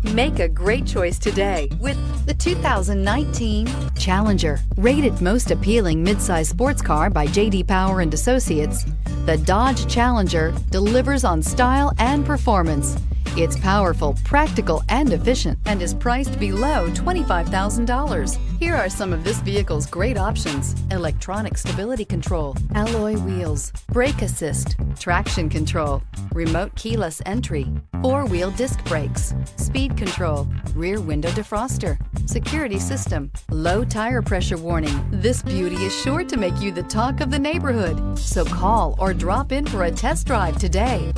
Make a great choice today with the 2019 Challenger. Rated most appealing midsize sports car by J.D. Power and Associates, the Dodge Challenger delivers on style and performance. It's powerful, practical, and efficient, and is priced below $25,000. Here are some of this vehicle's great options: electronic stability control, alloy wheels, brake assist, traction control, remote keyless entry, four-wheel disc brakes, speed control, rear window defroster, security system, low tire pressure warning. This beauty is sure to make you the talk of the neighborhood. So call or drop in for a test drive today.